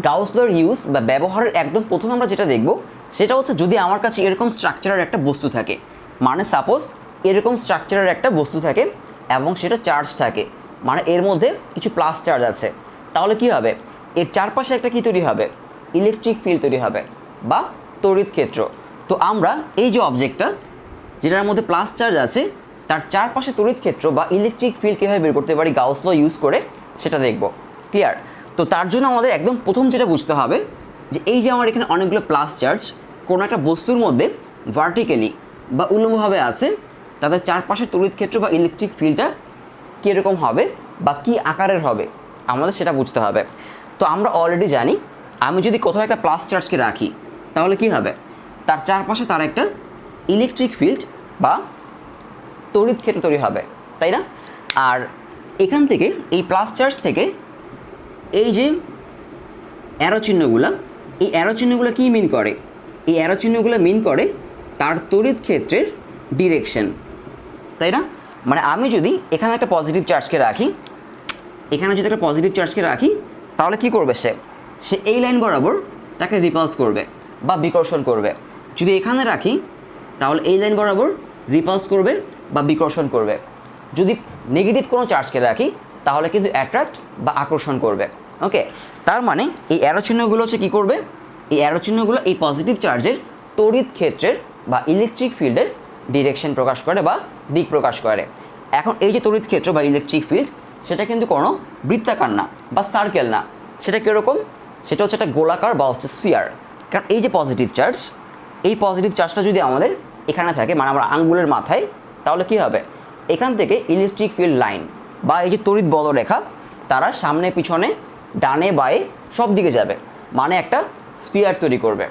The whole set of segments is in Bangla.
গাউস লর ইউজ বা ব্যবহারের একদম প্রথম আমরা যেটা দেখব সেটা হচ্ছে যদি আমার কাছে এরকম স্ট্রাকচারের একটা বস্তু থাকে, মানে সাপোজ এরকম স্ট্রাকচারের একটা বস্তু থাকে এবং সেটা চার্জ থাকে, মানে এর মধ্যে কিছু প্লাস চার্জ আছে, তাহলে কি হবে, এর চারপাশে একটা কি তৈরি হবে, ইলেকট্রিক ফিল্ড তৈরি হবে বা তড়িৎ ক্ষেত্র। তো আমরা এই যে অবজেক্টটা যেটার মধ্যে প্লাস চার্জ আছে তার চারপাশে তড়িৎ ক্ষেত্র বা ইলেকট্রিক ফিল্ড কীভাবে বের করতে পারি গাউস ল ইউজ করে সেটা দেখব। ক্লিয়ার? তো তার জন্য আমাদের একদম প্রথম যেটা বুঝতে হবে যে এই যে আমার এখানে অনেকগুলো প্লাস চার্জ কোনো একটা বস্তুর মধ্যে ভার্টিক্যালি বা উল্লম্বভাবে আছে, তাদের চারপাশে তড়িৎ ক্ষেত্র বা ইলেকট্রিক ফিল্ডটা কীরকম হবে বা কী আকারের হবে আমাদের সেটা বুঝতে হবে। তো আমরা অলরেডি জানি আমি যদি কোথাও একটা প্লাস চার্জকে রাখি তাহলে কি হবে, তার চারপাশে তার একটা ইলেকট্রিক ফিল্ড বা তড়িৎ ক্ষেত্র তৈরি হবে, তাই না? আর এখান থেকে এই প্লাস চার্জ থেকে এই যে অ্যারো চিহ্নগুলো, এই অ্যারো চিহ্নগুলো কী মিন করে, এই অ্যারো চিহ্নগুলো মিন করে তার তড়িৎ ক্ষেত্রের ডিরেকশন, তাই না? মানে আমি যদি এখানে একটা পজিটিভ চার্জকে রাখি, এখানে যদি একটা পজিটিভ চার্জকে রাখি তাহলে কি করবে, সে এই লাইন বরাবর তাকে রিপালস করবে বা বিকর্ষণ করবে। যদি এখানে রাখি তাহলে এই লাইন বরাবর রিপালস করবে বা বিকর্ষণ করবে। যদি নেগেটিভ কোনো চার্জকে রাখি তাহলে কিন্তু অ্যাট্রাক্ট বা আকর্ষণ করবে। ওকে, তার মানে এই অ্যারো চিহ্নগুলো হচ্ছে কী করবে, এই অ্যারো চিহ্নগুলো এই পজিটিভ চার্জের তড়িৎ ক্ষেত্রের বা ইলেকট্রিক ফিল্ডের ডিরেকশন প্রকাশ করে বা দিক প্রকাশ করে। এখন এই যে তড়িৎ ক্ষেত্র বা ইলেকট্রিক ফিল্ড সেটা কিন্তু কোনো বৃত্তাকার না বা সার্কেল না, সেটা কীরকম, সেটা হচ্ছে একটা গোলাকার বা হচ্ছে স্ফিয়ার। কারণ এই যে পজিটিভ চার্জ, এই পজিটিভ চার্জটা যদি আমাদের এখানে থাকে, মানে আমরা আঙ্গুলের মাথায়, তাহলে কি হবে, এখান থেকে ইলেকট্রিক ফিল্ড লাইন বা এই যে তড়িৎ বলরেখা তারা সামনে পিছনে ডানে বায়ে সব দিকে যাবে, মানে একটা স্ফিয়ার তৈরি করবে।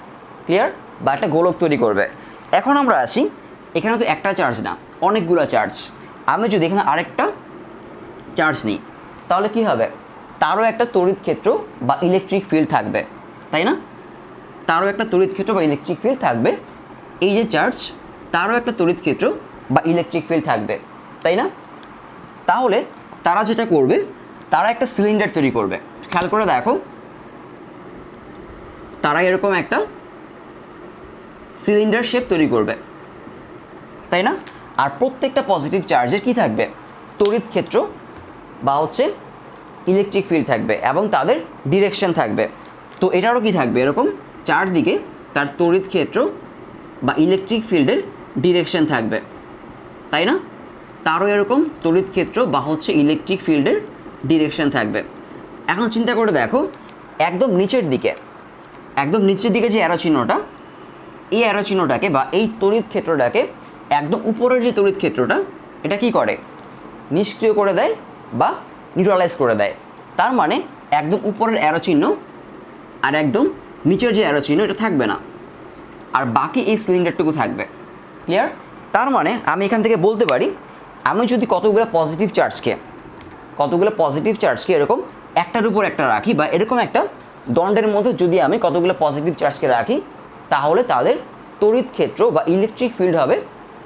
ক্লিয়ার? বা একটা গোলক তৈরি করবে। এখন আমরা আসি, এখানে তো একটা চার্জ না, অনেকগুলো চার্জ। আমি যদি এখানে আরেকটা চার্জ নিই তাহলে কি হবে, তারও একটা তড়িৎ ক্ষেত্র বা ইলেকট্রিক ফিল্ড থাকবে, তাই না? তারও একটা তড়িৎ ক্ষেত্র বা ইলেকট্রিক ফিল্ড থাকবে। এই যে চার্জ তারও একটা তড়িৎ ক্ষেত্র বা ইলেকট্রিক ফিল্ড থাকবে, তাই না? তাহলে তারা যেটা করবে, তারা একটা সিলিন্ডার তৈরি করবে। খেয়াল করে দেখো, তারা এরকম একটা সিলিন্ডার শেপ তৈরি করবে, তাই না? আর প্রত্যেকটা পজিটিভ চার্জের কি থাকবে, তড়িৎ ক্ষেত্র বা হচ্ছে ইলেকট্রিক ফিল্ড থাকবে এবং তাদের ডিরেকশন থাকবে। তো এটারও কি থাকবে, এরকম চারদিকে তার তড়িৎ ক্ষেত্র বা ইলেকট্রিক ফিল্ডের ডিরেকশন থাকবে, তাই না? তারও এরকম তড়িৎ ক্ষেত্র বা হচ্ছে ইলেকট্রিক ফিল্ডের ডিরেকশন থাকবে। এখন চিন্তা করে দেখো, একদম নিচের দিকে যে অ্যারো চিহ্নটা, এই অ্যারো চিহ্নটাকে বা এই তড়িৎ ক্ষেত্রটাকে একদম উপরের যে তড়িৎ ক্ষেত্রটা, এটা কি করে, নিষ্ক্রিয় করে দেয় বা নিউট্রালাইজ করে দেয়। তার মানে একদম উপরের অ্যারো চিহ্ন আর একদম নিচের যে অ্যারো চিহ্ন এটা থাকবে না, আর বাকি এই সিলিন্ডারটুকু থাকবে। ক্লিয়ার? তার মানে আমি এখান থেকে বলতে পারি, আমি যদি কতগুলো পজিটিভ চার্জকে এরকম একটার উপর একটা রাখি বা এরকম একটা দণ্ডের মধ্যে যদি আমি কতগুলো পজিটিভ চার্জকে রাখি, তাহলে তাদের তড়িৎ ক্ষেত্র বা ইলেকট্রিক ফিল্ড হবে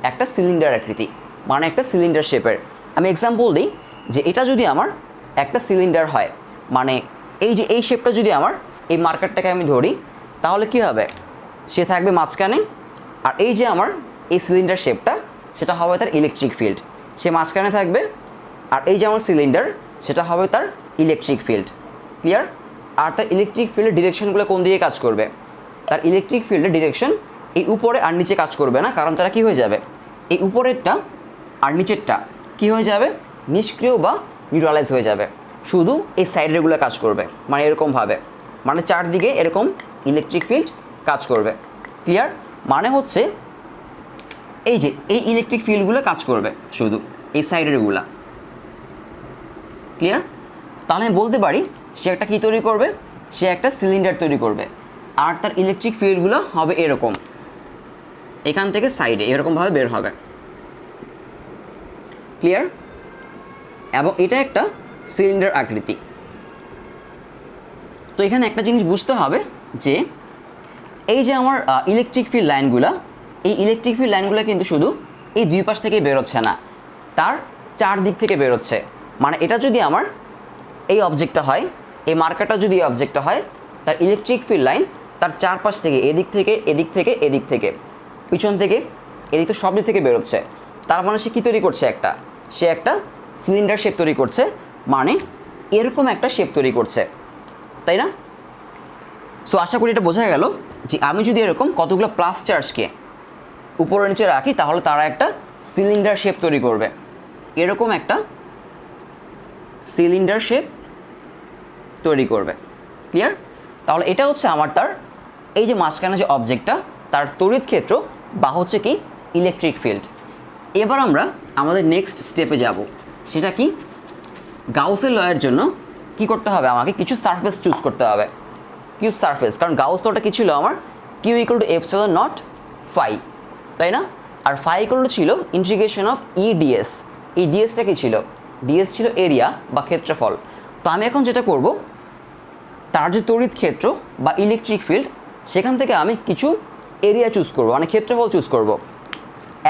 একটা সিলিন্ডার আকৃতি, মানে একটা সিলিন্ডার শেপের। আমি এক্সাম্পল দিই যে এটা যদি আমার একটা সিলিন্ডার হয়, মানে এই যে এই শেপটা যদি আমার, এই মার্কারটাকে আমি ধরি, তাহলে কি হবে, সে থাকবে মাঝখানে, আর এই যে আমার এই সিলিন্ডার শেপটা সেটা হবে তার ইলেকট্রিক ফিল্ড, সে মাঝখানে থাকবে, আর এই যে আমার সিলিন্ডার সেটা হবে তার ইলেকট্রিক ফিল্ড। ক্লিয়ার? আর তার ইলেকট্রিক ফিল্ডের ডিরেকশনগুলো কোন দিকে কাজ করবে, তার ইলেকট্রিক ফিল্ডের ডিরেকশন এই উপরে আর নিচে কাজ করবে না, কারণ তারা কী হয়ে যাবে, এই উপরেরটা আর নিচেরটা কী হয়ে যাবে, নিষ্ক্রিয় বা নিউট্রালাইজ হয়ে যাবে, শুধু এই সাইডেরগুলো কাজ করবে, মানে এরকমভাবে, মানে চারদিকে এরকম ইলেকট্রিক ফিল্ড কাজ করবে। ক্লিয়ার? মানে হচ্ছে এই যে এই ইলেকট্রিক ফিল্ডগুলো কাজ করবে শুধু এই সাইডেরগুলা। ক্লিয়ার? তাহলে আমি বলতে পারি সে একটা কী তৈরি করবে, সে একটা সিলিন্ডার তৈরি করবে, আর তার ইলেকট্রিক ফিল্ডগুলো হবে এরকম, এখান থেকে সাইডে এরকমভাবে বের হবে। ক্লিয়ার? এবং এটা একটা সিলিন্ডার আকৃতি। তো এখানে একটা জিনিস বুঝতে হবে যে এই যে আমার ইলেকট্রিক ফিল্ড লাইনগুলো, এই ইলেকট্রিক ফিল্ড লাইনগুলো কিন্তু শুধু এই দুই পাশ থেকেই বেরোচ্ছে না, তার চারদিক থেকে বেরোচ্ছে। মানে এটা যদি আমার এই অবজেক্টটা হয়, এই মার্কারটা যদি এই অবজেক্টটা হয়, তার ইলেকট্রিক ফিল্ড লাইন তার চারপাশ থেকে এদিক থেকে এদিক থেকে এদিক থেকে পিছন থেকে এদিক থেকে সব দিক থেকে বেরোচ্ছে। তার মানে সে কী তৈরি করছে, সে একটা সিলিন্ডার শেপ তৈরি করছে, মানে এরকম একটা শেপ তৈরি করছে, তাই না? সো আশা করি এটা বোঝা গেল যে আমি যদি এরকম কতগুলো প্লাস চার্জকে উপরে নিচে রাখি তাহলে তারা একটা সিলিন্ডার শেপ তৈরি করবে, এরকম একটা সিলিন্ডার শেপ তৈরি করবে। ক্লিয়ার? তাহলে এটা হচ্ছে আমার তার এই যে মাঝখানে যে অবজেক্টটা তার তড়িৎ ক্ষেত্র বা হচ্ছে কি ইলেকট্রিক ফিল্ড। এবার আমরা আমাদের নেক্সট স্টেপে যাব, সেটা কি গাউসের লয়ের জন্য কি করতে হবে, আমাকে কিছু সারফেস চুজ করতে হবে। কিউ সারফেস, কারণ গাউস লটা কী ছিল আমার, q equal to epsilon naught phi, তাই না? আর ফাই ইকুয়াল টু ছিল ইন্টিগ্রেশন অফ ইডিএস। এই ডিএসটা কী ছিল, ডিএস ছিল এরিয়া বা ক্ষেত্রফল। তো আমি এখন যেটা করব, তার যে তড়িৎ ক্ষেত্র বা ইলেকট্রিক ফিল্ড সেখান থেকে আমি কিছু এরিয়া চুজ করব, মানে ক্ষেত্রফল চুজ করব।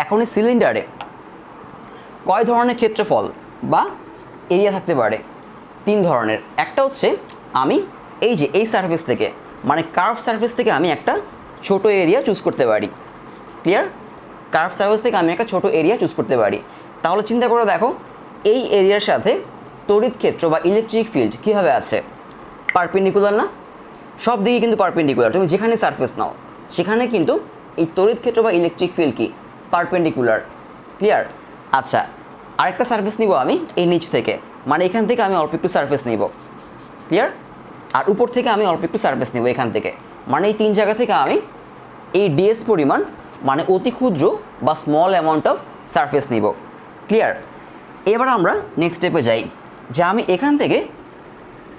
এখন এই সিলিন্ডারে কয় ধরনের ক্ষেত্রফল বা এরিয়া থাকতে পারে? 3 ধরনের। একটা হচ্ছে আমি এই যে এই সারফেস থেকে, মানে কার্ভ সারফেস থেকে আমি একটা ছোট এরিয়া চুজ করতে পারি। ক্লিয়ার? কার্ভ সারফেস থেকে আমি একটা ছোট এরিয়া চুজ করতে পারি। তাহলে চিন্তা করে দেখো, এই এরিয়ার সাথে তড়িৎ ক্ষেত্র বা ইলেকট্রিক ফিল্ড কীভাবে আছে, পারপেন্ডিকুলার না? সব দিকে কিন্তু পারপেন্ডিকুলার। তুমি যেখানে সারফেস নাও সেখানে কিন্তু এই তড়িৎ ক্ষেত্র বা ইলেকট্রিক ফিল্ড কি পারপেন্ডিকুলার। ক্লিয়ার? আচ্ছা, আরেকটা সারফেস নিব আমি এই নিচ থেকে, মানে এখান থেকে আমি অল্প একটু সারফেস নিব। ক্লিয়ার? আর উপর থেকে আমি অল্প একটু সারফেস নেব এখান থেকে, মানে এই 3 জায়গা থেকে আমি এই ডিএস পরিমাণ, মানে অতি ক্ষুদ্র বা স্মল অ্যামাউন্ট অফ সারফেস নিব। ক্লিয়ার? এবার আমরা নেক্সট স্টেপে যাই, যে আমি এখান থেকে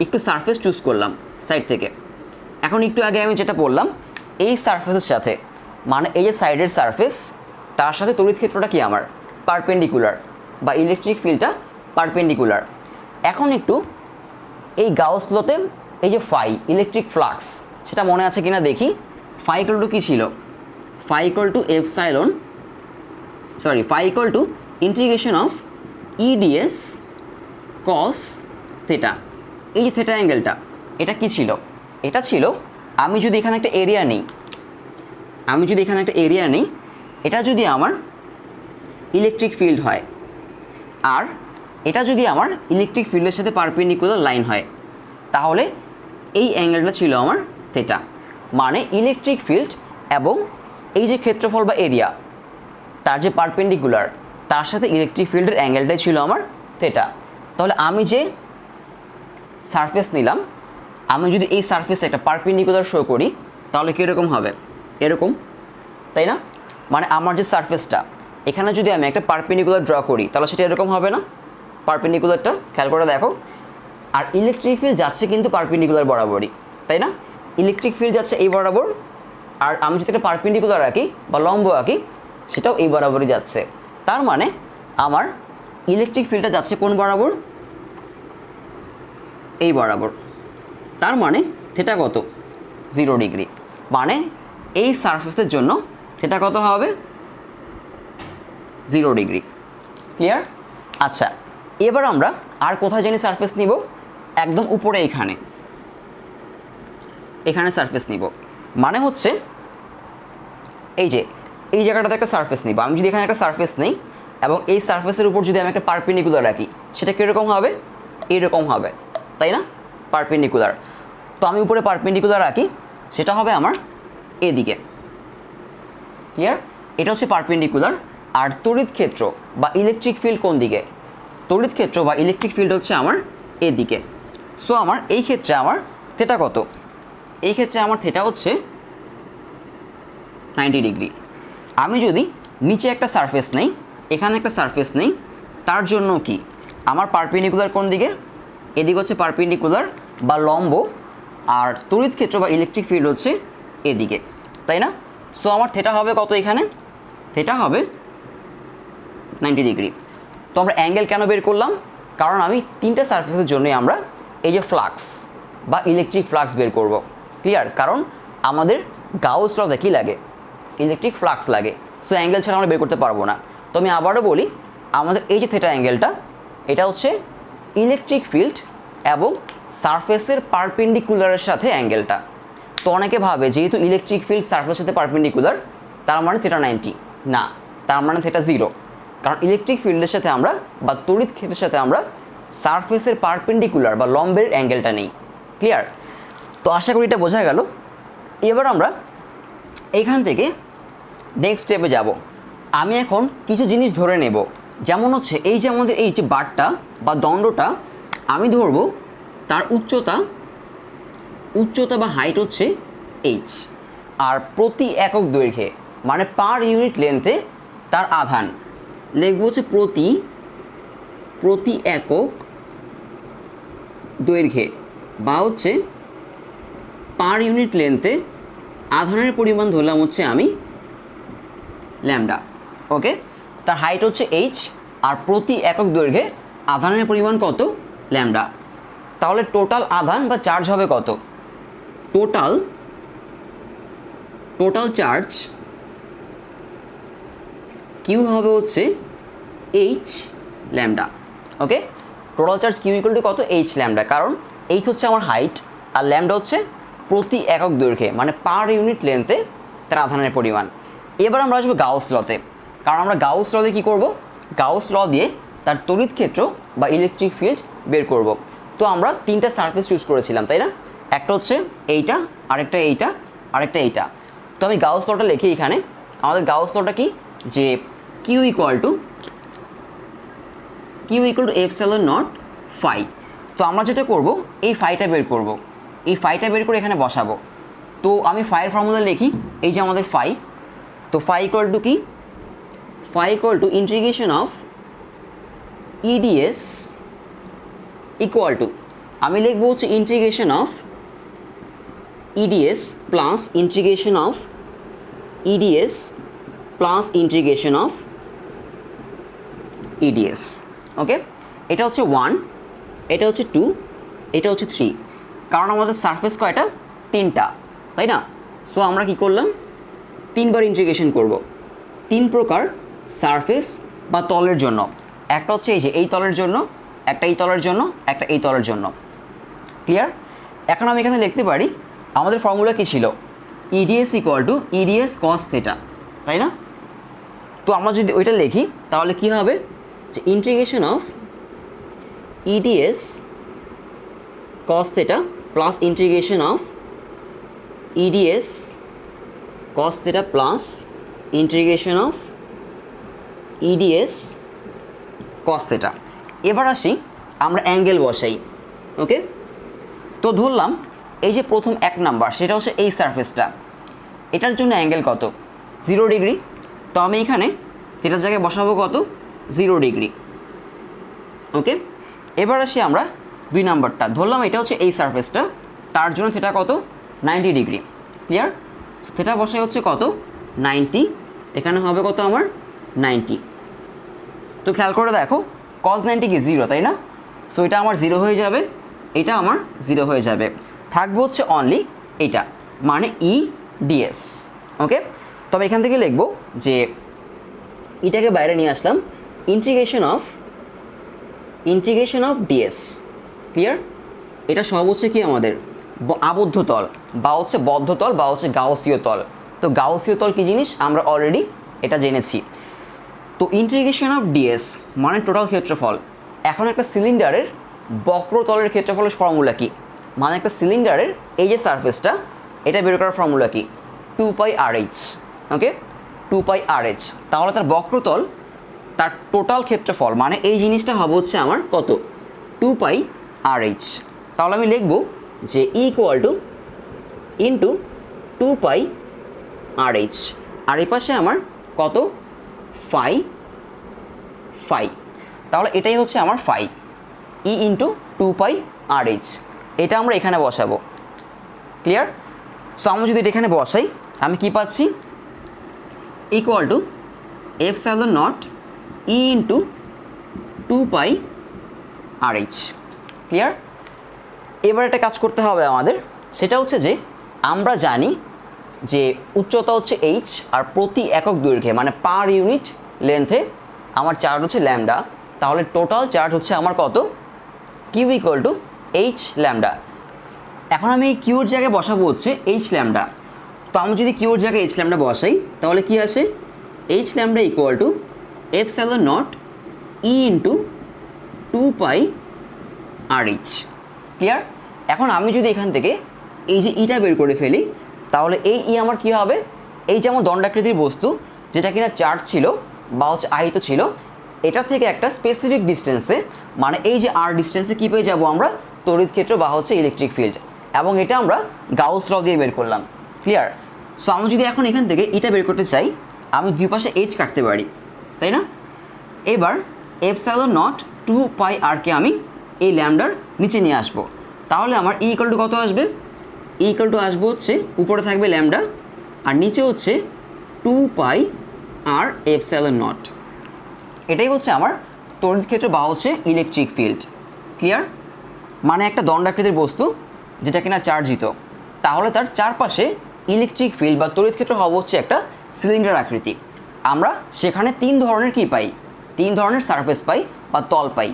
একটু সারফেস চুজ করলাম সাইড থেকে। এখন একটু আগে আমি যেটা বললাম, এই সারফেসের সাথে, মানে এই যে সাইডের সারফেস, তার সাথে তড়িৎ ক্ষেত্রটা কি আমার পারপেন্ডিকুলার বা ইলেকট্রিক ফিল্ডটা পারপেন্ডিকুলার। এখন একটু এই গাউস লতে এই যে ফাই ইলেকট্রিক ফ্লাক্স, সেটা মনে আছে কিনা দেখি। ফাই ইকুয়াল টু কী ছিল, phi equal to phi equal to integration of E D S cos theta. এই যে থেটা অ্যাঙ্গেলটা, এটা কি ছিল, এটা ছিল আমি যদি এখানে একটা এরিয়া নিই, এটা যদি আমার ইলেকট্রিক ফিল্ড হয়, আর এটা যদি আমার ইলেকট্রিক ফিল্ডের সাথে পারপেন্ডিকুলার লাইন হয়, তাহলে এই অ্যাঙ্গেলটা ছিল আমার থেটা। মানে ইলেকট্রিক ফিল্ড এবং এই যে ক্ষেত্রফল বা এরিয়া তার যে পারপেন্ডিকুলার, তার সাথে ইলেকট্রিক ফিল্ডের অ্যাঙ্গেলটাই ছিল আমার থেটা। তাহলে আমি যে সারফেস নিলাম, আমি যদি এই সারফেসে একটা পারপেন্ডিকুলার শো করি তাহলে কীরকম হবে, এরকম, তাই না? মানে আমার যে সারফেসটা, এখানে যদি আমি একটা পারপেন্ডিকুলার ড্র করি তাহলে সেটা এরকম হবে না, পারপেন্ডিকুলারটা খেয়াল করে দেখো। আর ইলেকট্রিক ফিল্ড যাচ্ছে কিন্তু পারপেন্ডিকুলার বরাবরই, তাই না? ইলেকট্রিক ফিল্ড যাচ্ছে এই বরাবর, আর আমি যদি একটা পারপেন্ডিকুলার আঁকি বা লম্ব আঁকি সেটাও এই বরাবরই যাচ্ছে। তার মানে আমার ইলেকট্রিক ফিল্ডটা যাচ্ছে কোন বরাবর, এই বরাবর। তার মানে থেটা কত, 0 ডিগ্রি। মানে এই সারফেসের জন্য থেটা কত হবে, 0 ডিগ্রি। ক্লিয়ার? আচ্ছা, এবার আমরা আর কোথায় জানি সারফেস নিব, একদম উপরে এখানে সারফেস নিব। মানে হচ্ছে এই যে এই জায়গাটাতে একটা সারফেস নিব। আমি যদি এখানে একটা সারফেস নেই এবং এই সারফেসের উপর যদি আমি একটা পারপেন্ডিকুলার রাখি, সেটা কীরকম হবে, এরকম হবে, তাই না? পারপেন্ডিকুলার। তো আমি উপরে পারপেন্ডিকুলার রাখি, সেটা হবে আমার এদিকে। ক্লিয়ার? এটা হচ্ছে পারপেন্ডিকুলার। আর তড়িৎ ক্ষেত্র বা ইলেকট্রিক ফিল্ড কোন দিকে, তড়িৎ ক্ষেত্র বা ইলেকট্রিক ফিল্ড হচ্ছে আমার এদিকে। সো আমার এই ক্ষেত্রে আমার থেটা কত, এই ক্ষেত্রে আমার থেটা হচ্ছে 90 ডিগ্রি। আমি যদি নিচে একটা সারফেস নেই, এখানে একটা সারফেস নেই, তার জন্য কি আমার পারপেন্ডিকুলার কোন দিকে, এদিকে হচ্ছে পারপেন্ডিকুলার বা লম্ব, আর তড়িৎ ক্ষেত্র বা ইলেকট্রিক ফিল্ড হচ্ছে এদিকে, তাই না? সো আমার থেটা হবে কত, এখানে থেটা হবে 90 ডিগ্রি। তো আমরা অ্যাঙ্গেল কেন বের করলাম, কারণ আমি 3টে সারফেসের জন্যই আমরা এই যে ফ্লাক্স বা ইলেকট্রিক ফ্লাক্স বের করব। ক্লিয়ার? কারণ আমাদের গাউস লতে কী লাগে, ইলেকট্রিক ফ্লাক্স লাগে। সো অ্যাঙ্গেল ছাড়া আমরা বের করতে পারবো না। তো আমি আবারও বলি, আমাদের এই যে থেটা অ্যাঙ্গেলটা, এটা হচ্ছে ইলেকট্রিক ফিল্ড এবং সারফেসের পারপেন্ডিকুলারের সাথে অ্যাঙ্গেলটা। তো অনেকে ভাবে যেহেতু ইলেকট্রিক ফিল্ড সারফেসের সাথে পারপেন্ডিকুলার তার মানে থিটা 90, না, তার মানে থিটা 0, কারণ ইলেকট্রিক ফিল্ডের সাথে আমরা বা তড়িৎ ক্ষেত্রের সাথে আমরা সারফেসের পারপেন্ডিকুলার বা লম্বের অ্যাঙ্গেলটা নেই। ক্লিয়ার? তো আশা করি এটা বোঝা গেল। এবার আমরা এখান থেকে নেক্সট স্টেপে যাব। আমি এখন কিছু জিনিস ধরে নেব, যেমন হচ্ছে এই যে আমাদের এই যে বারটা বা দণ্ডটা আমি ধরবো তার উচ্চতা বা হাইট হচ্ছে এইচ, আর প্রতি একক দৈর্ঘ্যে মানে পার ইউনিট লেন্থে তার আধান লিখব হচ্ছে প্রতি একক দৈর্ঘ্যে বা হচ্ছে পার ইউনিট লেন্থে আধানের পরিমাণ ধরলাম হচ্ছে আমি ল্যামডা। ওকে, তার হাইট হচ্ছে এইচ আর প্রতি একক দৈর্ঘ্যে আধানের পরিমাণ কত? ল্যামডা। তাহলে টোটাল আধান বা চার্জ হবে কত? টোটাল চার্জ কিউ হবে হচ্ছে h lambda. Okay, total charge q equal to কত? এইচ ল্যামডা, কারণ এইচ হচ্ছে আমার হাইট আর ল্যামডা হচ্ছে প্রতি একক দৈর্ঘ্যে মানে পার ইউনিট লেন্থে তার আধানের পরিমাণ। এবার আমরা আসবো গাউস লতে, কারণ আমরা গাউস লতে কী করব? গাউস ল দিয়ে তার তড়িৎ ক্ষেত্র বা ইলেকট্রিক ফিল্ড বের করব। তো আমরা তিনটা সারফেস চুজ করেছিলাম, তাই না? একটা হচ্ছে এইটা, আরেকটা এইটা, আরেকটা এইটা। তো আমি গাউস লটা লিখি এখানে। আমাদের গাউস লটা কি? যে q equal to epsilon naught phi. তো আমরা যেটা করব এই ফাইটা বের করব, এই ফাইটা বের করে এখানে বসাবো। তো আমি ফাইয়ের ফর্মুলা লিখি, এই যে আমাদের ফাই। তো ফাই ইকুয়াল টু কি? Phi equal to integration of E D S equal to, আমি লিখবো হচ্ছে integration of E D S plus integration of E D S plus integration of E D S. Okay, এটা হচ্ছে 1, এটা হচ্ছে 2, এটা হচ্ছে 3, কারণ আমাদের সারফেস কয়টা? 3টা, তাই না? সো আমরা কি করলাম? 3বার ইন্টিগ্রেশন করব। 3 প্রকার সারফেস বা তলের জন্য, একটা হচ্ছে এই যে এই তলের জন্য, একটা এই তলের জন্য, একটা এই তলের জন্য। ক্লিয়ার? এখন আমি এখানে লিখতে পারি আমাদের ফর্মুলা কী ছিল? EDS equal two EDS cos theta, তাই না? তো আমরা যদি ওইটা লিখি তাহলে কি হবে? যে integration of E D S cos theta plus integration of E D S cos theta plus integration of E D S cos theta. এবার আসি আমরা অ্যাঙ্গেল বসাই। ওকে, তো ধরলাম এই যে প্রথম 1 নাম্বার সেটা হচ্ছে এই সারফেসটা, এটার জন্য অ্যাঙ্গেল কত? 0 ডিগ্রি। তো আমি এখানে যেটার জায়গায় বসাবো কত? 0 ডিগ্রি। ওকে, এবার আসি আমরা 2 নাম্বারটা, ধরলাম এটা হচ্ছে এই সারফেসটা, তার জন্য থিটা কত? 90 ডিগ্রি। ক্লিয়ার? সো থিটা বসাই হচ্ছে কত? 90, এখানে হবে কত আমার? 90। তো খেয়াল করে দেখো cos 90 কি 0, তাই না? সো এটা আমার 0 হয়ে যাবে, এটা আমার 0 হয়ে যাবে, থাকবে হচ্ছে অনলি এটা মানে ই ডিএস। ওকে, তবে এখান থেকে লিখবো যে এটাকে বাইরে নিয়ে আসলাম, ইন্টিগ্রেশন অফ ডিএস। ক্লিয়ার? এটা সব হচ্ছে কি আমাদের আবদ্ধ তল বা হচ্ছে বদ্ধ তল বা হচ্ছে গাউসীয় তল। তো গাউসীয় তল কী জিনিস আমরা অলরেডি এটা জেনেছি। তো ইন্টিগ্রেশন অফ ডিএস মানে টোটাল ক্ষেত্রফল। এখন একটা সিলিন্ডারের বক্রতলের ক্ষেত্রফলের ফর্মুলা কি? মানে একটা সিলিন্ডারের এই যে সারফেসটা, এটা বের করার ফর্মুলা কি? 2πRh। ওকে, 2πRh। তাহলে তার বক্রতল তার টোটাল ক্ষেত্রফল মানে এই জিনিসটা হবে হচ্ছে আমার কত? 2πRh। তাহলে আমি লিখব যে ইকুয়াল টু ইন্টু 2πRh, আর এই পাশে আমার কত? ফাই। তাহলে এটাই হচ্ছে আমার ফাই, ই ইন্টু 2πRh। এটা আমরা এখানে বসাবো। ক্লিয়ার? সো আমরা যদি এটা এখানে বসাই আমি কি পাচ্ছি? Equal to epsilon naught E into 2πRh। Clear? এবার একটা কাজ করতে হবে আমাদের, সেটা হচ্ছে যে আমরা জানি যে উচ্চতা হচ্ছে এইচ আর প্রতি একক দৈর্ঘ্যে মানে পার ইউনিট লেন্থে আমার চার্জ হচ্ছে ল্যামডা। তাহলে টোটাল চার্জ হচ্ছে আমার কত? Q equal to h lambda. এখন আমি এই কিউর জায়গায় বসাবো হচ্ছে এইচ ল্যামডা। তো আমি যদি কিউর জায়গায় এইচ ল্যামডা বসাই তাহলে কি আসে, h lambda equal to epsilon naught E into 2 pi r h. Clear? এখন আমি যদি এখান থেকে এই যে ইটা বের করে ফেলি তাহলে এই ই আমার কী হবে, এই যেমন দণ্ডাকৃতির বস্তু যেটা কিনা চার্জ ছিল বা হচ্ছে আহিত ছিল, এটা থেকে একটা স্পেসিফিক ডিস্টেন্সে মানে এই যে আর ডিস্টেন্সে কী পেয়ে যাবো আমরা, তড়িৎ ক্ষেত্র বা হচ্ছে ইলেকট্রিক ফিল্ড। এবং এটা আমরা গাউস ল দিয়ে বের করলাম। ক্লিয়ার? সো আমি যদি এখন এখান থেকে এটা বের করতে চাই, আমি দুই পাশে এইচ কাটতে পারি, তাই না? এবার এপসাইলন নট 2 পাই আরকে আমি এই ল্যামডার নিচে নিয়ে আসবো, তাহলে আমার ই ইকুয়াল টু কত আসবে, ই ইকুয়াল টু আসবো হচ্ছে উপরে থাকবে ল্যামডা আর নিচে হচ্ছে 2 পাই আর এপসাইলন নট। এটাই হচ্ছে আমার তড়িৎ ক্ষেত্র বা হচ্ছে ইলেকট্রিক ফিল্ড। ক্লিয়ার? মানে একটা দণ্ডাকৃতির বস্তু যেটা কিনা চার্জিত, তাহলে তার চারপাশে ইলেকট্রিক ফিল্ড বা তড়িৎ ক্ষেত্র হবে হচ্ছে একটা সিলিন্ডার আকৃতি। আমরা সেখানে তিন ধরনের কি পাই, তিন ধরনের সারফেস পাই বা তল পাই,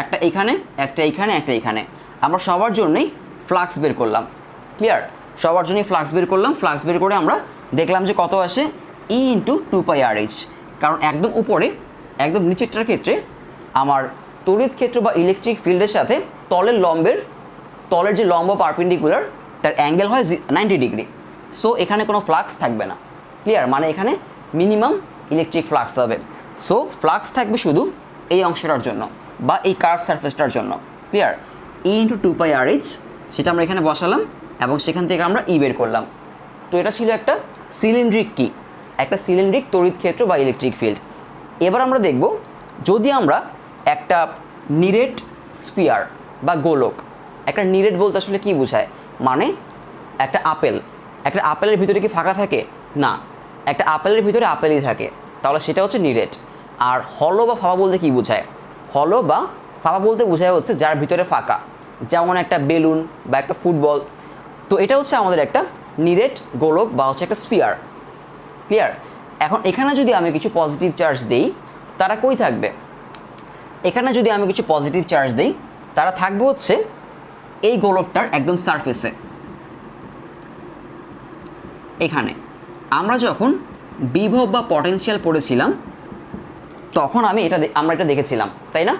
একটা এখানে, একটা এখানে, একটা এখানে। আমরা সবার জন্যই ফ্লাক্স বের করলাম। ক্লিয়ার? সবার জন্যই ফ্লাক্স বের করলাম। ফ্লাক্স বের করে আমরা দেখলাম যে কত আসে, ই ইন্টু 2 পাই আর এইচ। কারণ একদম উপরে একদম নিচেরটার ক্ষেত্রে আমার তড়িৎ ক্ষেত্র বা ইলেকট্রিক ফিল্ডের সাথে তলের যে লম্ব পারপেন্ডিকুলার তার অ্যাঙ্গেল হয় 90 ডিগ্রি। সো এখানে কোনো ফ্লাক্স থাকবে না। ক্লিয়ার? মানে এখানে মিনিমাম ইলেকট্রিক ফ্লাক্স হবে। সো ফ্লাক্স থাকবে শুধু এই অংশটার জন্য বা এই কার্ভ সারফেসটার জন্য। ক্লিয়ার? ই ইন্টু 2 পাই আর এইচ, সেটা আমরা এখানে বসালাম এবং সেখান থেকে আমরা ই বের করলাম। তো এটা ছিল একটা সিলিন্ড্রিক কি, একটা সিলিন্ড্রিক তড়িৎ ক্ষেত্র বা ইলেকট্রিক ফিল্ড। এবার আমরা দেখব যদি আমরা একটা নিরেট স্ফিয়ার বা গোলক, একটা নিরেট বলতে আসলে কী বোঝায়, মানে একটা আপেলের ভিতরে কি ফাঁকা থাকে? না, একটা আপেলের ভিতরে আপেলই থাকে, তাহলে সেটা হচ্ছে নিরেট। আর হলো বা ফাঁপা বলতে কী বোঝায়, হলো বা ফাঁপা বলতে বোঝায় হচ্ছে যার ভিতরে ফাঁকা, যেমন একটা বেলুন বা একটা ফুটবল। তো এটা হচ্ছে আমাদের একটা নিরেট গোলক বা হচ্ছে একটা স্ফিয়ার। ক্লিয়ার? এখন এখানে যদি আমি কিছু পজিটিভ চার্জ দিই তারা কই থাকবে, এখানে যদি আমি কিছু পজিটিভ চার্জ দিই তারা থাকবে হচ্ছে এই গোলকটার একদম সারফেসে। এখানে আমরা যখন বিভব বা পটেনশিয়াল পড়েছিলাম তখন আমরা এটা দেখেছিলাম, তাই না,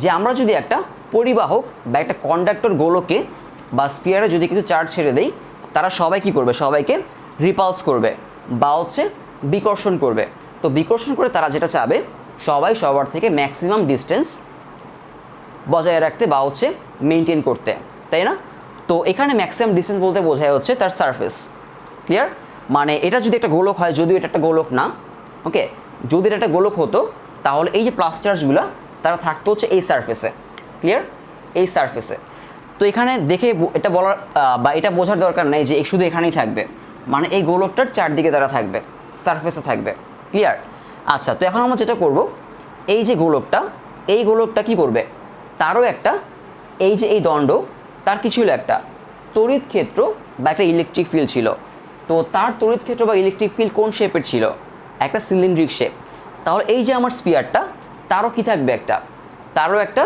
যে আমরা যদি একটা পরিবাহক বা একটা কন্ডাক্টর গোলকে বা স্ফিয়ারে যদি কিছু চার্জ ছেড়ে দেই তারা সবাই কী করবে, সবাইকে রিপালস করবে বা হচ্ছে বিকর্ষণ করবে। তো বিকর্ষণ করে তারা যেটা চাবে সবাই সবার থেকে ম্যাক্সিমাম ডিস্টেন্স বজায় রাখতে বা হচ্ছে মেনটেন করতে, তাই না? তো এখানে ম্যাক্সিমাম ডিস্টেন্স বলতে বোঝায় হচ্ছে তার সারফেস। ক্লিয়ার? মানে এটা যদি একটা গোলক হয়, যদিও এটা একটা গোলক না, ওকে, যদি এটা একটা গোলক হতো তাহলে এই যে প্লাস চার্জগুলো তারা থাকতো হচ্ছে এই সারফেসে। ক্লিয়ার? এই সারফেসে। তো এখানে দেখে এটা বলার বা এটা বোঝার দরকার নেই যে শুধু এখানেই থাকবে, মানে এই গোলকটার চারদিকে তারা থাকবে, সারফেসে থাকবে। ক্লিয়ার? আচ্ছা, তো এখন আমরা যেটা করব, এই যে এই গোলকটা কি করবে, তারও একটা এই যে এই দণ্ড তার কি ছিল, একটা তড়িৎ ক্ষেত্র বা একটা ইলেকট্রিক ফিল্ড ছিল। তো তার তড়িৎ ক্ষেত্র বা ইলেকট্রিক ফিল্ড কোন শেপের ছিল, একটা সিলিন্ড্রিক শেপ। তাহলে এই যে আমার স্ফিয়ারটা তারও কি থাকবে, তারও একটা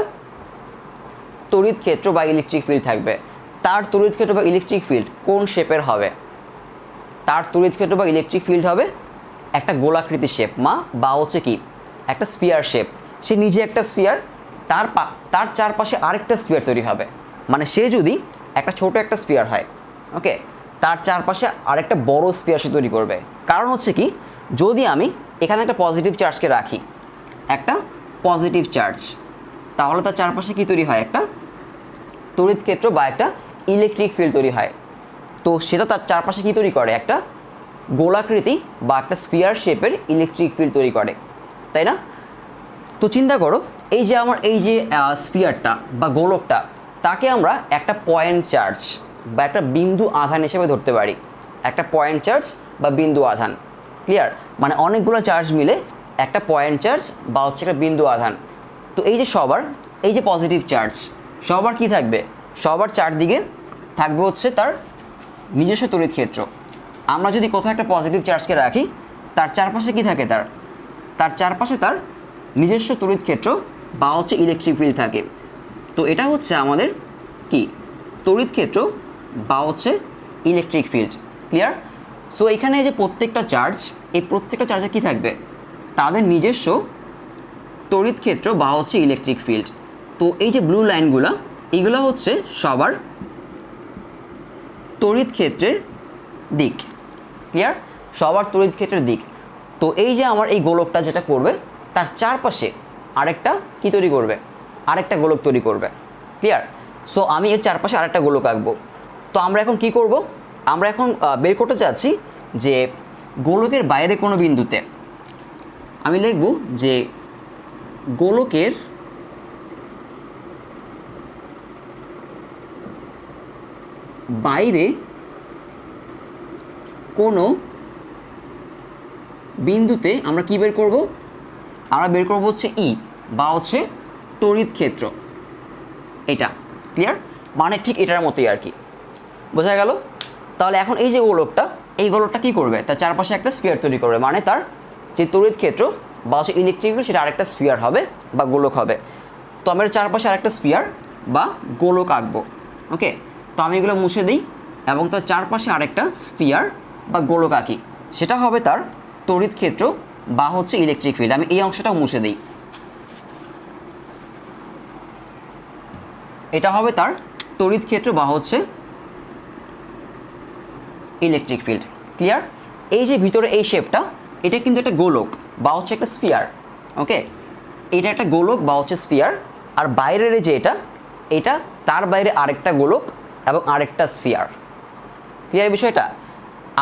তড়িৎ ক্ষেত্র বা ইলেকট্রিক ফিল্ড থাকবে। তার তড়িৎ ক্ষেত্র বা ইলেকট্রিক ফিল্ড কোন শেপের হবে, তার তড়িৎ ক্ষেত্র বা ইলেকট্রিক ফিল্ড হবে একটা গোলাকৃতি শেপ বা হচ্ছে কি একটা স্ফিয়ার শেপ। সে নিজে একটা স্ফিয়ার, তার চারপাশে আরেকটা স্ফিয়ার তৈরি হবে। মানে সে যদি একটা ছোট একটা স্ফিয়ার হয়, ওকে, তার চারপাশে আরেকটা বড় স্ফিয়ার সে তৈরি করবে। কারণ হচ্ছে কি, যদি আমি এখানে একটা পজিটিভ চার্জকে রাখি, একটা পজিটিভ চার্জ, তাহলে তার চারপাশে কি তৈরি হয়, একটা তড়িৎ ক্ষেত্র বা একটা ইলেকট্রিক ফিল্ড তৈরি হয়। তো সেটা তার চারপাশে কি তৈরি করে, একটা গোলাকৃতি বা একটা স্ফিয়ার শেপের ইলেকট্রিক ফিল্ড তৈরি করে, তাই না? তো চিন্তা করো, এই যে আমার এই যে স্ফিয়ারটা বা গোলকটা, তাকে আমরা একটা পয়েন্ট চার্জ বা একটা বিন্দু আধান হিসেবে ধরতে পারি, একটা পয়েন্ট চার্জ বা বিন্দু আধান। ক্লিয়ার? মানে অনেকগুলো চার্জ মিলে একটা পয়েন্ট চার্জ বা হচ্ছে একটা বিন্দু আধান। তো এই যে এই যে পজিটিভ চার্জ সবার কি থাকবে, সবার চারদিকে থাকবে হচ্ছে তার নিজস্ব তড়িৎ ক্ষেত্র। আমরা যদি কোথাও একটা পজিটিভ চার্জকে রাখি, তার চারপাশে কি থাকে, তার চারপাশে তার নিজস্ব তড়িৎ ক্ষেত্র বা হচ্ছে ইলেকট্রিক ফিল্ড থাকে। তো এটা হচ্ছে আমাদের কি তড়িৎ ক্ষেত্র বা হচ্ছে ইলেকট্রিক ফিল্ড। ক্লিয়ার? সো এখানে যে প্রত্যেকটা চার্জ, এই প্রত্যেকটা চার্জে কি থাকবে, তাদের নিজস্ব তড়িৎ ক্ষেত্র বা হচ্ছে ইলেকট্রিক ফিল্ড। তো এই যে ব্লু লাইনগুলো, এইগুলো হচ্ছে সবার তড়িৎ ক্ষেত্রের দিক। ক্লিয়ার? সবার তড়িৎ ক্ষেত্রের দিক। তো এই যে আমার এই গোলকটা যেটা করবে, তার চারপাশে আরেকটা কি তৈরি করবে, আরেকটা গোলক তৈরি করবে। ক্লিয়ার? সো আমি এর চারপাশে আরেকটা গোলক আঁকবো। তো আমরা এখন কি করব, আমরা এখন বের করতে চাচ্ছি যে গোলকের বাইরে কোনো বিন্দুতে আমি লিখব যে গোলকের বাইরে কোনো বিন্দুতে আমরা কি বের করব, আমরা বের করব হচ্ছে ই বা হচ্ছে তড়িৎ ক্ষেত্র। এটা ক্লিয়ার? মানে ঠিক এটার মতোই আর কি, বোঝা গেল? তাহলে এখন এই যে গোলকটা, এই গোলকটা কী করবে, তার চারপাশে একটা স্ফিয়ার তৈরি করবে, মানে তার যে তড়িৎ ক্ষেত্র বা হচ্ছে ইলেকট্রিক ফিল্ড সেটা আরেকটা স্ফিয়ার হবে বা গোলক হবে। তো আমরা চারপাশে আরেকটা স্ফিয়ার বা গোলক আঁকবো। ওকে, তো আমি এগুলো মুছে দিই এবং তার চারপাশে আরেকটা স্ফিয়ার বা গোলক আঁকি, সেটা হবে তার তড়িৎ ক্ষেত্র বা হচ্ছে ইলেকট্রিক ফিল্ড। আমি এই অংশটাও মুছে দিই, এটা হবে তার তড়িৎ ক্ষেত্র বা হচ্ছে ইলেকট্রিক ফিল্ড। ক্লিয়ার? এই যে ভিতরে এই শেপটা, এটা কিন্তু একটা গোলক বা হচ্ছে একটা স্ফিয়ার। ওকে, এটা একটা গোলক বা হচ্ছে স্ফিয়ার, আর বাইরের যে এটা তার বাইরে আরেকটা গোলক এবং আরেকটা স্ফিয়ার। ক্লিয়ার বিষয়টা?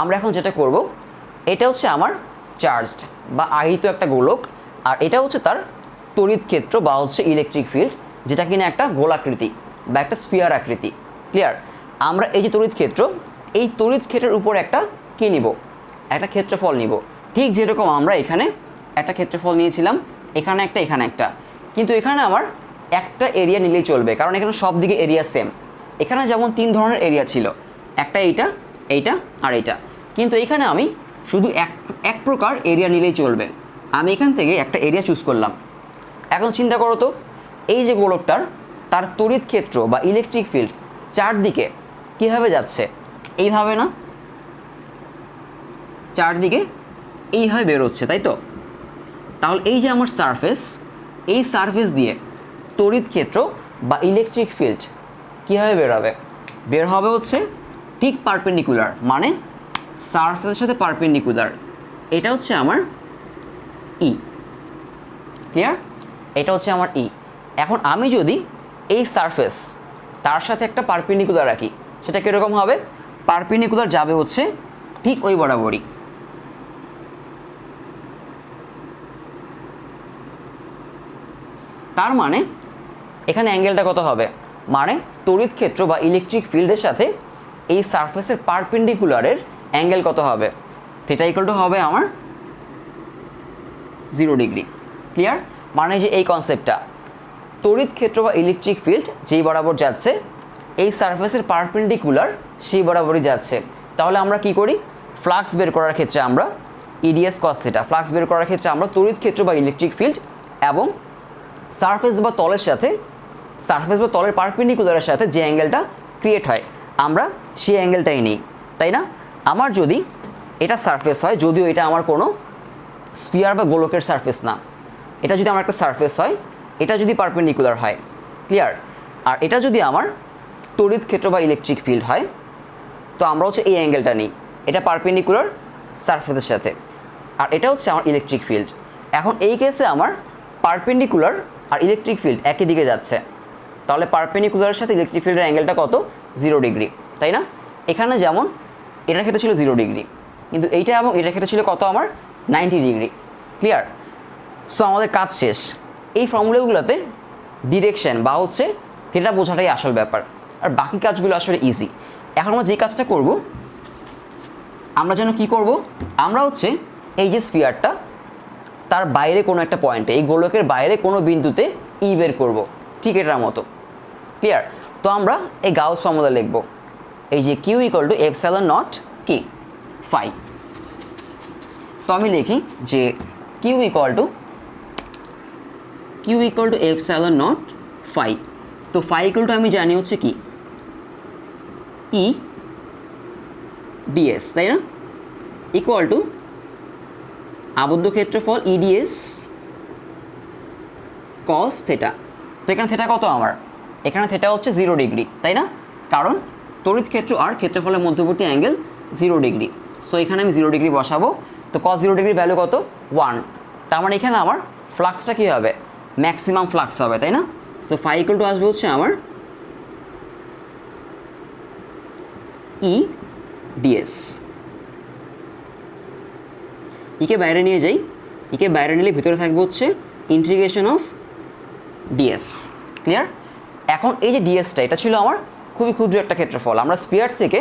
আমরা এখন যেটা করব, এটা হচ্ছে আমার চার্জড বা আহিত একটা গোলক, আর এটা হচ্ছে তার তড়িৎ ক্ষেত্র বা হচ্ছে ইলেকট্রিক ফিল্ড, যেটা কিনা একটা গোলাকৃতি বা একটা স্ফিয়ার আকৃতি। ক্লিয়ার? আমরা এই যে তড়িৎ ক্ষেত্র, এই তড়িৎ ক্ষেত্রের উপর একটা কী নিব, একটা ক্ষেত্রফল নিব। ঠিক যেরকম আমরা এখানে একটা ক্ষেত্রফল নিয়েছিলাম, এখানে একটা, এখানে একটা, কিন্তু এখানে আমার একটা এরিয়া নিলেই চলবে, কারণ এখানে সব দিকে এরিয়া সেম। এখানে যেমন 3 ধরনের এরিয়া ছিল, একটা এইটা, এইটা আর এইটা, কিন্তু এখানে আমি শুধু এক প্রকার এরিয়া নিলেই চলবে। আমি এখান থেকে একটা এরিয়া চুজ করলাম। এখন চিন্তা করো তো, এই যে গোলকটার তার তড়িৎ ক্ষেত্র বা ইলেকট্রিক ফিল্ড চারদিকে কীভাবে যাচ্ছে, এইভাবে না, চারদিকে এইভাবে বেরোচ্ছে, তাই তো? তাহলে এই যে আমার সারফেস, এই সারফেস দিয়ে তড়িৎ ক্ষেত্র বা ইলেকট্রিক ফিল্ড কীভাবে বেরোবে, বের হবে হচ্ছে ঠিক পারপেন্ডিকুলার, মানে সারফেসের সাথে পারপেন্ডিকুলার। এটা হচ্ছে আমার ই। ক্লিয়ার? এটা হচ্ছে আমার ই। এখন আমি যদি এই সারফেস তার সাথে একটা পারপেন্ডিকুলার রাখি, সেটা কীরকম হবে, পারপেন্ডিকুলার যাবে হচ্ছে ঠিক ওই বরাবরই। তার মানে এখানে অ্যাঙ্গেলটা কত হবে, মানে তড়িৎ ক্ষেত্র বা ইলেকট্রিক ফিল্ডের সাথে এই সারফেসের পারপেন্ডিকুলারের অ্যাঙ্গেল কত হবে, থিটা ইকুয়াল টু হবে আমার 0 ডিগ্রি। ক্লিয়ার? মানে যে এই কনসেপ্টটা, তড়িৎ ক্ষেত্র বা ইলেকট্রিক ফিল্ড যেই বরাবর যাচ্ছে, এই সারফেসের পারপেন্ডিকুলার সেই বরাবরই যাচ্ছে। তাহলে আমরা কি করি, ফ্লাক্স বের করার ক্ষেত্রে আমরা ইডিএস কস থিটা, ফ্লাক্স বের করার ক্ষেত্রে আমরা তড়িৎ ক্ষেত্র বা ইলেকট্রিক ফিল্ড এবং সারফেস বা তলের সাথে, সারফেস বা তলের পারপেন্ডিকুলারের সাথে যে অ্যাঙ্গেলটা ক্রিয়েট হয়, আমরা সেই অ্যাঙ্গেলটাই নিই, তাই না? আমার যদি এটা সারফেস হয়, যদিও এটা আমার কোনো স্ফিয়ার বা গোলকের সারফেস না, এটা যদি আমার একটা সারফেস হয়, এটা যদি পারপেন্ডিকুলার হয়, ক্লিয়ার, আর এটা যদি আমার তড়িৎ ক্ষেত্র বা ইলেকট্রিক ফিল্ড হয়, তো আমরা হচ্ছে এই অ্যাঙ্গেলটা নিই, এটা পারপেন্ডিকুলার সারফেসের সাথে, আর এটা হচ্ছে আমার ইলেকট্রিক ফিল্ড। এখন এই কেসে আমার পারপেন্ডিকুলার আর ইলেকট্রিক ফিল্ড একই দিকে যাচ্ছে, তাহলে পারপেন্ডিকুলারের সাথে ইলেকট্রিক ফিল্ডের অ্যাঙ্গেলটা কত, 0 ডিগ্রি, তাই না? এখানে যেমন এটার ক্ষেত্রে ছিল 0 ডিগ্রি, কিন্তু এইটা এবং এটার ক্ষেত্রে ছিল কত, আমার 90 ডিগ্রি। ক্লিয়ার? সো আমাদের কাজ শেষ। এই ফর্মুলাগুলোতে ডিরেকশন বা হচ্ছে থিটা বোঝাটাই আসল ব্যাপার, আর বাকি কাজগুলো আসলে ইজি। এখন আমরা যে কাজটা করব, আমরা যেন কি করব, আমরা হচ্ছে এই যে স্ফিয়ারটা তার বাইরে কোনো একটা পয়েন্টে, এই গোলকের বাইরে কোনো বিন্দুতে ই বের করব, ঠিক এটার মতো। ক্লিয়ার? তো আমরা এই গাউস ফর্মুলা লিখব, এই যে q equal to epsilon naught কি ফাই। তো আমি লিখি যে q equal to epsilon naught phi. তো ফাই ইকুয়াল টু আমি জানি হচ্ছে কি ই ডিএস, তাই না, ইকুয়াল টু আবদ্ধ ক্ষেত্রফল ইডিএস কস থেটা। তো এখানে থেটা কত আমার? এখানে থেটা হচ্ছে 0 ডিগ্রি, তাই না, কারণ তড়িৎ ক্ষেত্র আর ক্ষেত্রফলের মধ্যবর্তী অ্যাঙ্গেল 0 ডিগ্রি। সো এখানে আমি 0 ডিগ্রি বসাবো। তো কস 0 ডিগ্রি ভ্যালু কত? 1। তার মানে এখানে আমার ফ্লাক্সটা কী হবে? ম্যাক্সিমাম ফ্লাক্স হবে, তাই না। সো ফাই ইকুয়াল টু আসবে হচ্ছে আমার ই ডিএস। ইকে বাইরে নিয়ে যাই, ইকে বাইরে নিলে ভিতরে থাকবে হচ্ছে ইন্টিগ্রেশন অফ ডিএস। ক্লিয়ার? এখন এই যে ডিএসটা, এটা ছিল আমার খুবই ক্ষুদ্র একটা ক্ষেত্রফল। আমরা স্পিয়ার থেকে,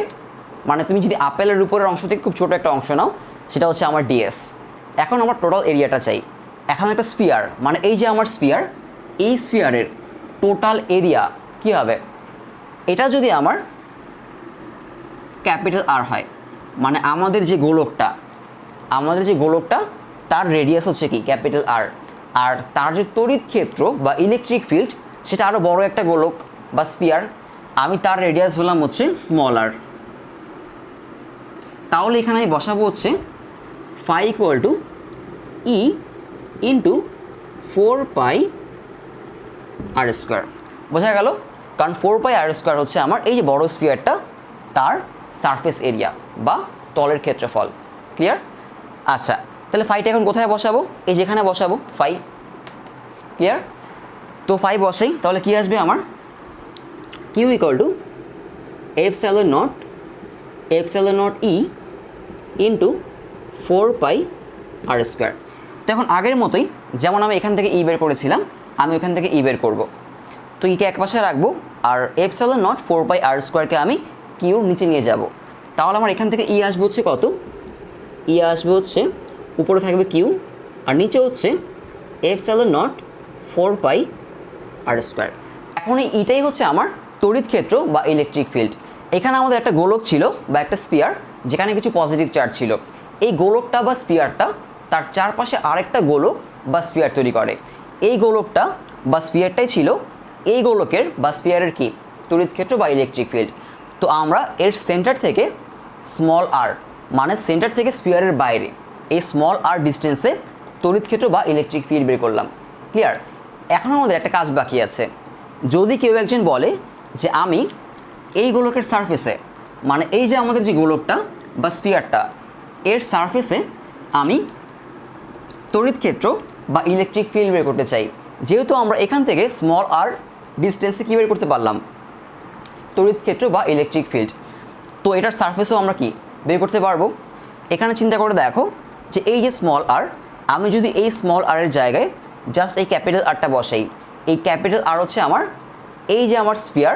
মানে তুমি যদি আপেলের উপরের অংশ থেকে খুব ছোটো একটা অংশ নাও, সেটা হচ্ছে আমার ডিএস। এখন আমার টোটাল এরিয়াটা চাই। এখন একটা স্পিয়ার, মানে এই যে আমার স্পিয়ার, এই স্পিয়ারের টোটাল এরিয়া কী হবে? এটা যদি আমার ক্যাপিটাল আর হয়, মানে আমাদের যে গোলকটা তার রেডিয়াস হচ্ছে কি? ক্যাপিটাল আর। আর তার যে তড়িৎ ক্ষেত্র বা ইলেকট্রিক ফিল্ড, সেটা আরও বড় একটা গোলক বা স্পিয়ার, আমি তার রেডিয়াস বললাম হচ্ছে স্মল আর। তাহলে এখানে আমি বসাবো হচ্ছে phi equal to E into 4 pi r square. বোঝা গেল? কারণ 4 পাই আর স্কোয়ার হচ্ছে আমার এই যে বড় স্পিয়ারটা, তার সারফেস এরিয়া বা তলের ক্ষেত্রফল। ক্লিয়ার? আচ্ছা, তাহলে ফাইটা এখন কোথায় বসাবো? এই যেখানে বসাবো ফাই। ক্লিয়ার? তো ফাই বসেই, তাহলে কী আসবে আমার? Q equal to epsilon naught E into 4 pi r square. তো এখন আগের মতোই, যেমন আমি এখান থেকে ই বের করেছিলাম, আমি ওখান থেকে ই বের করবো। তো ইকে এক পাশে রাখবো, আর এপসাইলন নট 4 পাই আর স্কোয়ারকে আমি কিউর নিচে নিয়ে যাব। তাহলে আমার এখান থেকে ই আসবে হচ্ছে কত? ই আসবে হচ্ছে, উপরে থাকবে কিউ, আর নিচে হচ্ছে epsilon naught 4 pi r square. এখন এই ইটাই হচ্ছে আমার তড়িৎ ক্ষেত্র বা ইলেকট্রিক ফিল্ড। এখানে আমাদের একটা গোলক ছিল বা একটা স্পিয়ার, যেখানে কিছু পজিটিভ চার্জ ছিল। এই গোলকটা বা স্পিয়ারটা তার চারপাশে আরেকটা গোলক বা স্পিয়ার তৈরি করে। এই গোলকটা বা স্পিয়ারটাই ছিল এই গোলকের বা স্পিয়ারের কি? তড়িৎ ক্ষেত্র বা ইলেকট্রিক ফিল্ড। তো আমরা এর সেন্টার থেকে স্মল আর, মানে সেন্টার থেকে স্পিয়ারের বাইরে এই স্মল আর ডিস্টেন্সে তড়িৎ ক্ষেত্র বা ইলেকট্রিক ফিল্ড বের করলাম। ক্লিয়ার? এখন আমাদের একটা কাজ বাকি আছে। যদি কেউ একজন বলে যে আমি এই গোলকের সারফেসে, মানে এই যে আমাদের যে গোলকটা বা স্পিয়ারটা, এর সারফেসে আমি তড়িৎ ক্ষেত্র বা ইলেকট্রিক ফিল্ড বের করতে চাই, যেহেতু আমরা এখান থেকে স্মল আর ডিস্টেন্সে কী বের করতে পারলাম? তড়িৎ ক্ষেত্র বা ইলেকট্রিক ফিল্ড। তো এটার সারফেসেও আমরা কি বের করতে পারবো? এখানে চিন্তা করে দেখো যে এই যে স্মল আর, আমি যদি এই স্মল আরের জায়গায় জাস্ট এই ক্যাপিটাল আরটা বসাই, এই ক্যাপিটাল আর হচ্ছে আমার এই যে আমার স্পিয়ার,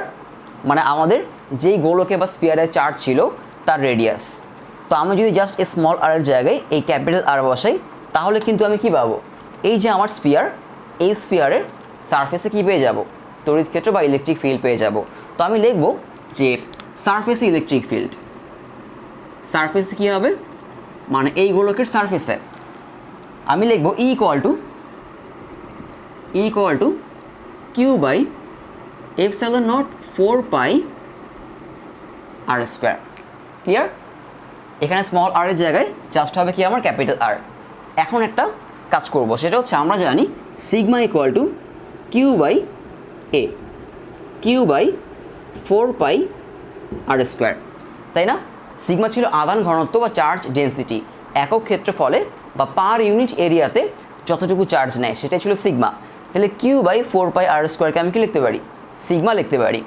মানে আমাদের যেই গোলকে বা স্পিয়ারের চার্জ ছিল তার রেডিয়াস। তো আমি যদি জাস্ট এই স্মল আরের জায়গায় এই ক্যাপিটাল আর বসাই, তাহলে কিন্তু আমি কি পাবো? এই যে আমার স্পিয়ার, এই স্পিয়ারের সারফেসে কী পেয়ে যাব? তড়িৎ ক্ষেত্র বা ইলেকট্রিক ফিল্ড পেয়ে যাব। তো আমি লিখব যে সারফেসে ইলেকট্রিক ফিল্ড, সারফেসে কী হবে? মানে এই গোলকের সারফেসে আমি লিখব E equal to q by epsilon naught 4 pi r square. Clear? এখানে স্মল আর এর জায়গায় জাস্ট হবে কি আমার ক্যাপিটাল আর। এখন একটা কাজ করব, সেটা হচ্ছে আমরা জানি sigma equal to q by 4 pi r square, তাই না? সিগমা ছিল আধান ঘনত্ব বা চার্জ ডেন্সিটি, একক ক্ষেত্রফলে বা পার ইউনিট এরিয়াতে যতটুকু চার্জ নেয় সেটাই ছিল সিগমা। তাহলে কিউ বাই 4 পাই আর স্কোয়ারকে আমি কি লিখতে পারি? সিগমা লিখতে পারি।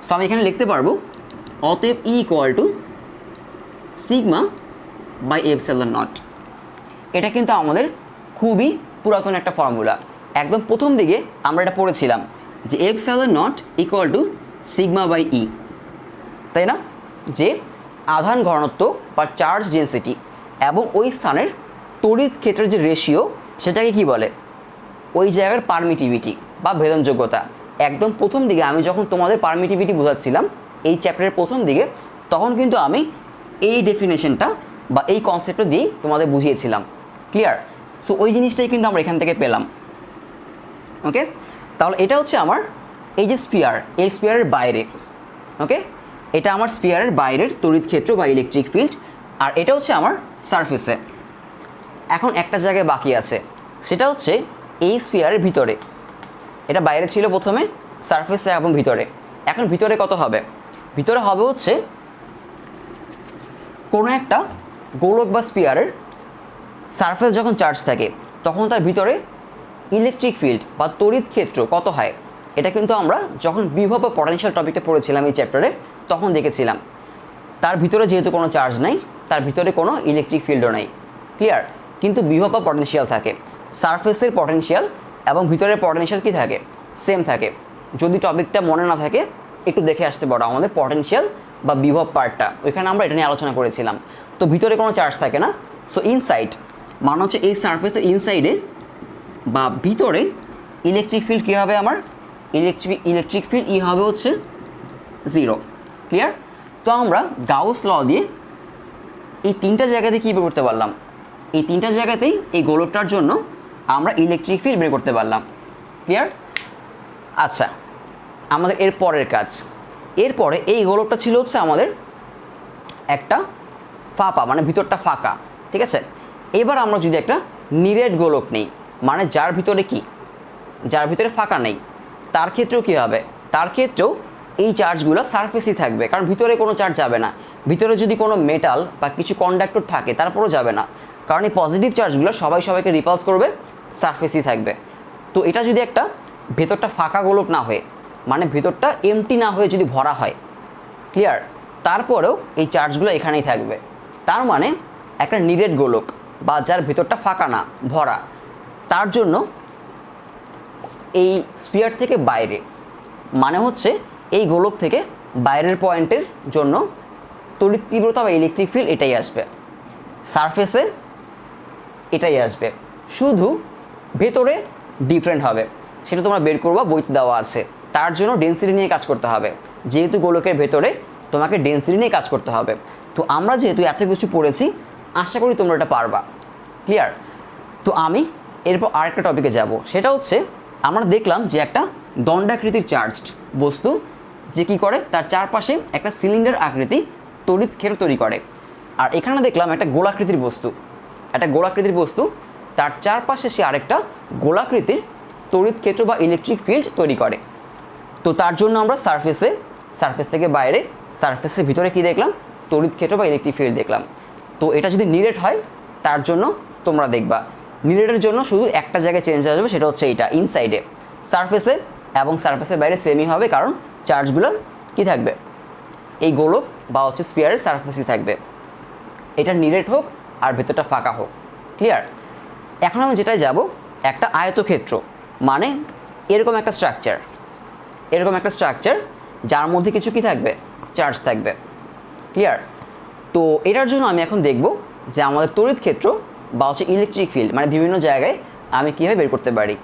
সো আমি এখানে লিখতে পারবো অতএব E equal to sigma by epsilon naught. এটা কিন্তু আমাদের খুবই পুরাতন একটা ফর্মুলা। একদম প্রথম দিকে আমরা এটা পড়েছিলাম যে epsilon not equal to sigma by E, তাই না? যে আধান ঘনত্ব বা চার্জ ডেন্সিটি এবং ওই স্থানের তড়িৎ ক্ষেত্রের যে রেশিও, সেটাকে কি বলে? ওই জায়গার পারমিটিভিটি বা ভেদনযোগ্যতা। একদম প্রথম দিকে আমি যখন তোমাদের পারমিটিভিটি বোঝাচ্ছিলাম এই চ্যাপ্টারের প্রথম দিকে, তখন কিন্তু আমি এই ডেফিনেশনটা বা এই কনসেপ্টটা দিয়েই তোমাদের বুঝিয়েছিলাম। ক্লিয়ার? সো ওই জিনিসটাই কিন্তু আমরা এখান থেকে পেলাম। ওকে, তাহলে এটা হচ্ছে আমার এই যে স্পিয়ার, এই স্পিয়ারের বাইরে। ওকে, এটা আমার স্ফিয়ারের বাইরের তড়িৎ ক্ষেত্র বা ইলেকট্রিক ফিল্ড, আর এটা হচ্ছে আমার সারফেসে। এখন একটা জায়গায় বাকি আছে, সেটা হচ্ছে এই স্ফিয়ারের ভিতরে। এটা বাইরে ছিল প্রথমে, সারফেসে এবং ভিতরে। এখন ভিতরে কত হবে? ভিতরে হবে হচ্ছে কোনো একটা গোলক বা স্ফিয়ারের সারফেস যখন চার্জ থাকে তখন তার ভিতরে ইলেকট্রিক ফিল্ড বা তড়িৎ ক্ষেত্র কত হয়। এটা কিন্তু আমরা যখন বিভব বা পটেনশিয়াল টপিকটা পড়েছিলাম এই চ্যাপ্টারে তখন দেখেছিলাম। তার ভিতরে যেহেতু কোনো চার্জ নেই, তার ভিতরে কোনো ইলেকট্রিক ফিল্ডও নেই, ক্লিয়ার। কিন্তু বিভব বা পটেনশিয়াল থাকে, সারফেসের পটেনশিয়াল এবং ভিতরের পটেনশিয়াল কি থাকে? সেম থাকে। যদি টপিকটা মনে না থাকে একটু দেখে আসতে পারো আমাদের পটেনশিয়াল বা বিভব পার্টটা, ওইখানে আমরা এটা নিয়ে আলোচনা করেছিলাম। তো ভিতরে কোনো চার্জ থাকে না, সো ইনসাইড মানে হচ্ছে এই সারফেসের ইনসাইডে বা ভিতরে ইলেকট্রিক ফিল্ড কী হবে? আমার ইলেকট্রিক ফিল্ড ই হবে হচ্ছে 0, ক্লিয়ার। তো আমরা গাউস ল দিয়ে এই তিনটা জায়গাতে কী বের করতে পারলাম? এই তিনটা জায়গাতেই এই গোলকটার জন্য আমরা ইলেকট্রিক ফিল্ড বের করতে পারলাম, ক্লিয়ার। আচ্ছা, আমাদের এর পরের কাজ, এরপরে এই গোলকটা ছিল হচ্ছে আমাদের একটা ফাঁপা, মানে ভিতরটা ফাঁকা, ঠিক আছে। এবার আমরা যদি একটা নিরেট গোলক নেই, মানে যার ভিতরে কি, যার ভিতরে ফাঁকা নেই, তার ক্ষেত্রেও কী হবে? তার ক্ষেত্রেও এই চার্জগুলো সারফেসই থাকবে, কারণ ভিতরে কোনো চার্জ যাবে না। ভিতরে যদি কোনো মেটাল বা কিছু কন্ডাক্টর থাকে তারপরেও যাবে না, কারণ এই পজিটিভ চার্জগুলো সবাইকে রিপালস করবে, সারফেসই থাকবে। তো এটা যদি একটা ভেতরটা ফাঁকা গোলক না হয়ে, মানে ভেতরটা এমটি না হয়ে যদি ভরা হয়, ক্লিয়ার, তারপরেও এই চার্জগুলো এখানেই থাকবে। তার মানে একটা নিরেট গোলক বা যার ভেতরটা ফাঁকা না, ভরা, তার জন্য এই স্ফিয়ার থেকে বাইরে, মানে হচ্ছে এই গোলক থেকে বাইরের পয়েন্টের জন্য তড়িৎ তীব্রতা বা ইলেকট্রিক ফিল্ড এটাই আসবে, সারফেসে এটাই আসবে, শুধু ভেতরে ডিফারেন্ট হবে। সেটা তোমরা বের করবা, বইতে দেওয়া আছে। তার জন্য ডেন্সিটি নিয়ে কাজ করতে হবে, যেহেতু গোলকের ভেতরে তোমাকে ডেন্সিটি নিয়ে কাজ করতে হবে। তো আমরা যেহেতু এত কিছু পড়েছি, আশা করি তোমরা এটা পারবা, ক্লিয়ার। তো আমি এরপর আরেকটা টপিকে যাব, সেটা হচ্ছে আমরা দেখলাম যে একটা দণ্ডাকৃতির চার্জড বস্তু যে কী করে, তার চারপাশে একটা সিলিন্ডার আকৃতি তড়িৎ ক্ষেত্র তৈরি করে। আর এখানে দেখলাম একটা গোলাকৃতির বস্তু, তার চারপাশে সে আরেকটা গোলাকৃতির তড়িৎ ক্ষেত্র বা ইলেকট্রিক ফিল্ড তৈরি করে। তো তার জন্য আমরা সারফেস থেকে বাইরে, সারফেসের ভিতরে কি দেখলাম? তড়িৎ ক্ষেত্র বা ইলেকট্রিক ফিল্ড দেখলাম। তো এটা যদি নিরেট হয়, তার জন্য তোমরা দেখবা নিরেটের জন্য শুধু একটা জায়গায় চেঞ্জ আসবে, সেটা হচ্ছে এইটা ইনসাইডে, সারফেসে এবং সারফেসের বাইরে সেমই হবে, কারণ চার্জগুলো কি থাকবে? এই গোলক বা হচ্ছে স্ফিয়ারের সারফেসই থাকবে। এটা নিরেট হোক আর ভেতরটা ফাঁকা হোক, ক্লিয়ার। এখন আমি যেটাই যাব, একটা আয়তক্ষেত্র, মানে এরকম একটা স্ট্রাকচার যার মধ্যে কিছু কি থাকবে? চার্জ থাকবে, ক্লিয়ার। তো এটার জন্য আমি এখন দেখব যে আমাদের তড়িৎ ক্ষেত্র বা হচ্ছে ইলেকট্রিক ফিল্ড, মানে বিভিন্ন জায়গায় আমি কীভাবে বের করতে পারি।